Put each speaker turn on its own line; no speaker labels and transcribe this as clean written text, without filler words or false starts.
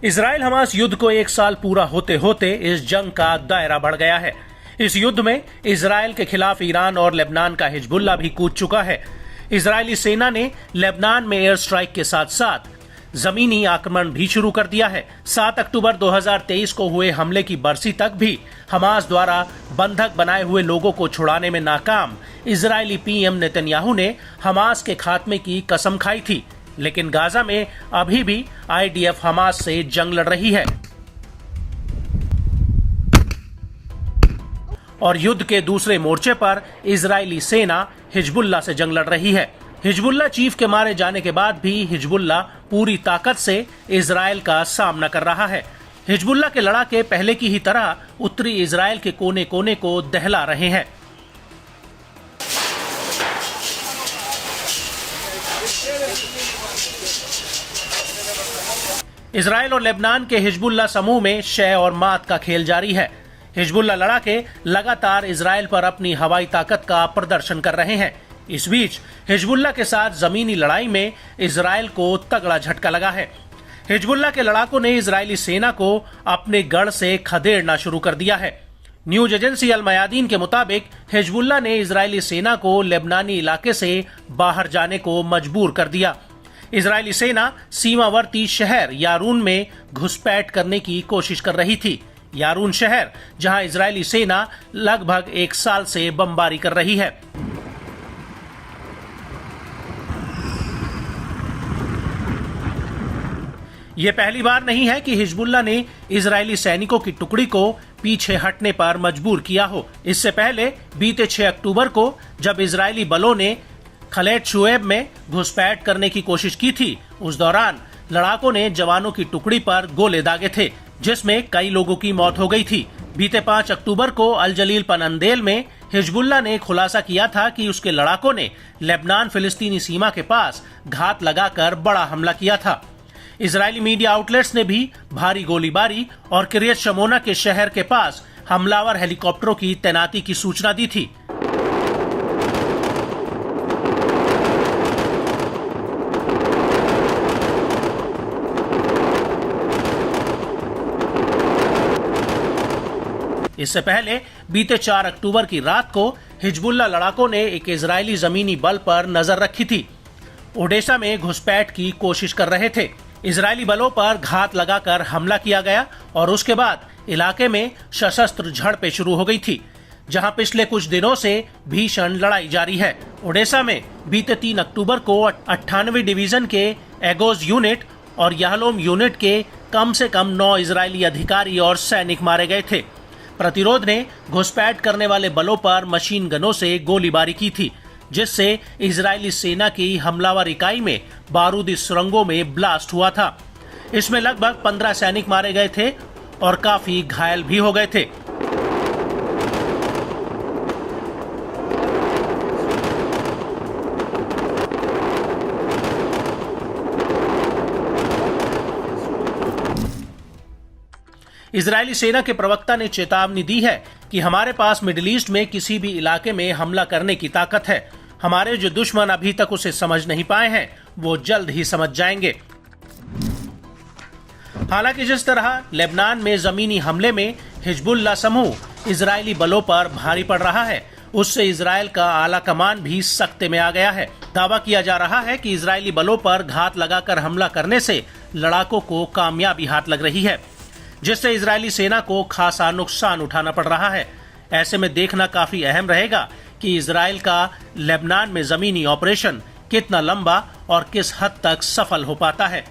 Israel Hamas युद्ध को एक साल पूरा होते होते इस जंग का दायरा बढ़ गया है। इस युद्ध में इजराइल के खिलाफ ईरान और लेबनान का हिजबुल्ला भी कूद चुका है। इजरायली सेना ने लेबनान में एयर स्ट्राइक के साथ साथ जमीनी आक्रमण भी शुरू कर दिया है। 7 अक्टूबर 2023 को हुए हमले की बरसी तक भी हमास द्वारा बंधक बनाए हुए लोगों को छुड़ाने में नाकाम इजरायली पीएम नेतन्याहू ने हमास के खात्मे की कसम खाई थी, लेकिन गाजा में अभी भी आईडीएफ हमास से जंग लड़ रही है और युद्ध के दूसरे मोर्चे पर इजरायली सेना हिजबुल्ला से जंग लड़ रही है। हिजबुल्ला चीफ के मारे जाने के बाद भी हिजबुल्ला पूरी ताकत से इजराइल का सामना कर रहा है। हिजबुल्ला के लड़ाके पहले की ही तरह उत्तरी इजराइल के कोने कोने को दहला रहे हैं। इजराइल और लेबनान के हिजबुल्ला समूह में शय और मात का खेल जारी है। हिजबुल्ला लड़ाके लगातार इजराइल पर अपनी हवाई ताकत का प्रदर्शन कर रहे हैं। इस बीच हिजबुल्ला के साथ जमीनी लड़ाई में इजराइल को तगड़ा झटका लगा है। हिजबुल्ला के लड़ाकों ने इजरायली सेना को अपने गढ़ से खदेड़ना शुरू कर दिया है। न्यूज एजेंसी अल मयादीन के मुताबिक हिजबुल्ला ने इजरायली सेना को लेबनानी इलाके से बाहर जाने को मजबूर कर दिया। इजरायली सेना सीमावर्ती शहर यारून में घुसपैठ करने की कोशिश कर रही थी। यारून शहर जहां इजरायली सेना लगभग एक साल से बमबारी कर रही है। यह पहली बार नहीं है कि हिजबुल्ला ने इजरायली सैनिकों की टुकड़ी को पीछे हटने पर मजबूर किया हो। इससे पहले बीते 6 अक्टूबर को जब इजरायली बलों ने खलेत शुएब में घुसपैठ करने की कोशिश की थी, उस दौरान लड़ाकों ने जवानों की टुकड़ी पर गोले दागे थे, जिसमें कई लोगों की मौत हो गई थी। बीते 5 अक्टूबर को अल जलील पनंदेल में हिजबुल्ला ने खुलासा किया था कि उसके लड़ाकों ने लेबनान फिलिस्तीनी सीमा के पास घात लगाकर बड़ा हमला किया था। इजरायली मीडिया आउटलेट्स ने भी भारी गोलीबारी और किरियत शमोना के शहर के पास हमलावर हेलीकॉप्टरों की तैनाती की सूचना दी थी। इससे पहले बीते 4 अक्टूबर की रात को हिजबुल्ला लड़ाकों ने एक इजरायली जमीनी बल पर नजर रखी थी। ओडेसा में घुसपैठ की कोशिश कर रहे थे। इजरायली बलों पर घात लगाकर हमला किया गया और उसके बाद इलाके में सशस्त्र झड़पें शुरू हो गई थी, जहां पिछले कुछ दिनों से भीषण लड़ाई जारी है। ओडेसा में बीते 3 अक्टूबर को 98वीं डिवीजन के एगोज यूनिट और याहलोम यूनिट के कम से कम 9 इजरायली अधिकारी और सैनिक मारे गए थे। प्रतिरोध ने घुसपैठ करने वाले बलों पर मशीन गनों से गोलीबारी की थी, जिससे इजरायली सेना की हमलावर इकाई में बारूदी सुरंगों में ब्लास्ट हुआ था। इसमें लगभग 15 सैनिक मारे गए थे और काफी घायल भी हो गए थे। इजरायली सेना के प्रवक्ता ने चेतावनी दी है कि हमारे पास मिडिल ईस्ट में किसी भी इलाके में हमला करने की ताकत है। हमारे जो दुश्मन अभी तक उसे समझ नहीं पाए हैं, वो जल्द ही समझ जाएंगे। हालांकि जिस तरह लेबनान में जमीनी हमले में हिजबुल्ला समूह इजरायली बलों पर भारी पड़ रहा है, उससे इजराइल का आला कमान भी सख्ते में आ गया है। दावा किया जा रहा है कि इजरायली बलों पर घात लगाकर हमला करने से लड़ाकों को कामयाबी हाथ लग रही है, जिससे इजरायली सेना को खासा नुकसान उठाना पड़ रहा है। ऐसे में देखना काफी अहम रहेगा कि इजराइल का लेबनान में जमीनी ऑपरेशन कितना लंबा और किस हद तक सफल हो पाता है।